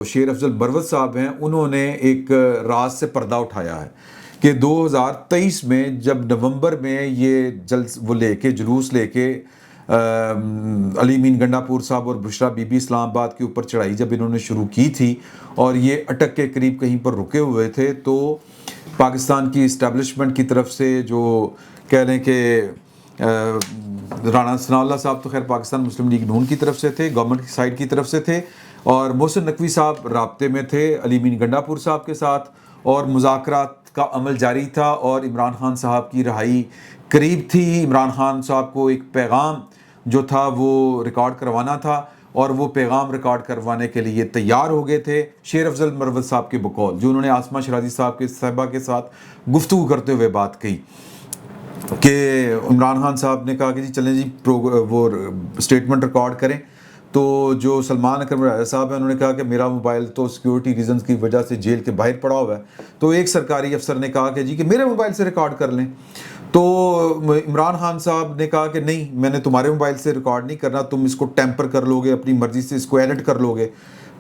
شیر افضل مروت صاحب ہیں، انہوں نے ایک راز سے پردہ اٹھایا ہے کہ 2023 میں جب نومبر میں یہ جلوس لے کے علی امین گنڈا پور صاحب اور بشرا بی بی اسلام آباد کے اوپر چڑھائی جب انہوں نے شروع کی تھی اور یہ اٹک کے قریب کہیں پر رکے ہوئے تھے، تو پاکستان کی اسٹیبلشمنٹ کی طرف سے جو کہہ لیں کہ رانا ثناء اللہ صاحب تو خیر پاکستان مسلم لیگ نون کی طرف سے تھے، گورنمنٹ کی سائڈ کی طرف سے تھے، اور محسن نقوی صاحب رابطے میں تھے علی امین گنڈا پور صاحب کے ساتھ، اور مذاکرات کا عمل جاری تھا، اور عمران خان صاحب کی رہائی قریب تھی۔ عمران خان صاحب کو ایک پیغام جو تھا وہ ریکارڈ کروانا تھا، اور وہ پیغام ریکارڈ کروانے کے لیے تیار ہو گئے تھے شیر افضل مروت صاحب کے بقول، جو انہوں نے آسمہ شرازی صاحبہ کے ساتھ گفتگو کرتے ہوئے بات کہی کہ عمران خان صاحب نے کہا کہ جی چلیں جی وہ اسٹیٹمنٹ ریکارڈ کریں، تو جو سلمان اکرم راجہ صاحب ہیں انہوں نے کہا کہ میرا موبائل تو سیکیورٹی ریزنز کی وجہ سے جیل کے باہر پڑا ہوا ہے، تو ایک سرکاری افسر نے کہا کہ جی کہ میرے موبائل سے ریکارڈ کر لیں، تو عمران خان صاحب نے کہا کہ نہیں، میں نے تمہارے موبائل سے ریکارڈ نہیں کرنا، تم اس کو ٹیمپر کر لو گے، اپنی مرضی سے اس کو ایڈٹ کر لو گے،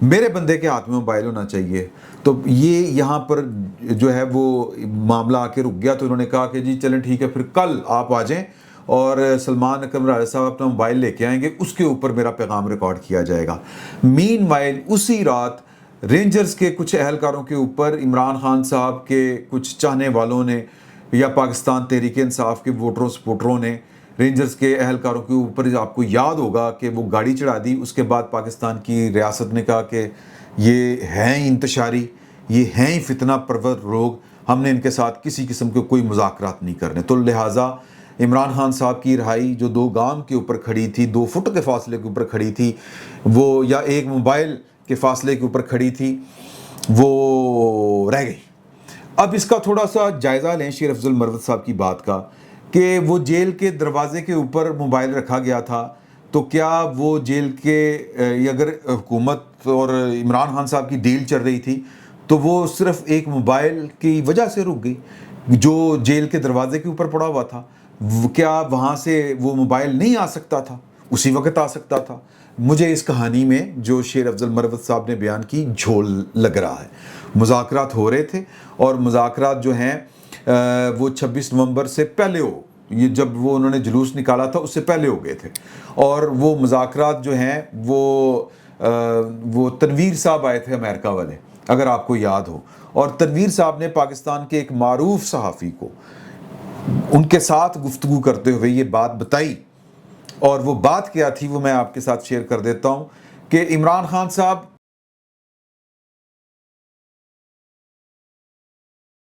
میرے بندے کے ہاتھ میں موبائل ہونا چاہیے۔ تو یہ یہاں پر جو ہے وہ معاملہ آ کے رک گیا، تو انہوں نے کہا کہ جی چلیں ٹھیک ہے، پھر کل آپ آ جائیں اور سلمان اکرم راجہ صاحب اپنا موبائل لے کے آئیں گے، اس کے اوپر میرا پیغام ریکارڈ کیا جائے گا۔ مین وائل اسی رات رینجرز کے کچھ اہلکاروں کے اوپر عمران خان صاحب کے کچھ چاہنے والوں نے یا پاکستان تحریک انصاف کے ووٹروں سپورٹروں نے رینجرز کے اہلکاروں کے اوپر، آپ کو یاد ہوگا کہ وہ گاڑی چڑھا دی، اس کے بعد پاکستان کی ریاست نے کہا کہ یہ ہیں انتشاری، یہ ہیں فتنہ پرور لوگ، ہم نے ان کے ساتھ کسی قسم کے کوئی مذاکرات نہیں کرنے، تو لہٰذا عمران خان صاحب کی رہائی جو 2 گام کے اوپر کھڑی تھی، 2 فٹ کے فاصلے کے اوپر کھڑی تھی وہ، یا 1 موبائل کے فاصلے کے اوپر کھڑی تھی، وہ رہ گئی۔ اب اس کا تھوڑا سا جائزہ لیں شیر افضل مروت صاحب کی بات کا، کہ وہ جیل کے دروازے کے اوپر موبائل رکھا گیا تھا، تو کیا وہ جیل کے اگر حکومت اور عمران خان صاحب کی ڈیل چل رہی تھی تو وہ صرف ایک موبائل کی وجہ سے رک گئی جو جیل کے دروازے کے اوپر پڑا ہوا تھا؟ کیا وہاں سے وہ موبائل نہیں آ سکتا تھا؟ اسی وقت آ سکتا تھا۔ مجھے اس کہانی میں جو شیر افضل مروت صاحب نے بیان کی جھول لگ رہا ہے۔ مذاکرات ہو رہے تھے، اور مذاکرات جو ہیں وہ 26 نومبر سے پہلے یہ جب وہ انہوں نے جلوس نکالا تھا اس سے پہلے ہو گئے تھے، اور وہ مذاکرات جو ہیں وہ تنویر صاحب آئے تھے امریکہ والے، اگر آپ کو یاد ہو، اور تنویر صاحب نے پاکستان کے ایک معروف صحافی کو ان کے ساتھ گفتگو کرتے ہوئے یہ بات بتائی، اور وہ بات کیا تھی وہ میں آپ کے ساتھ شیئر کر دیتا ہوں کہ عمران خان صاحب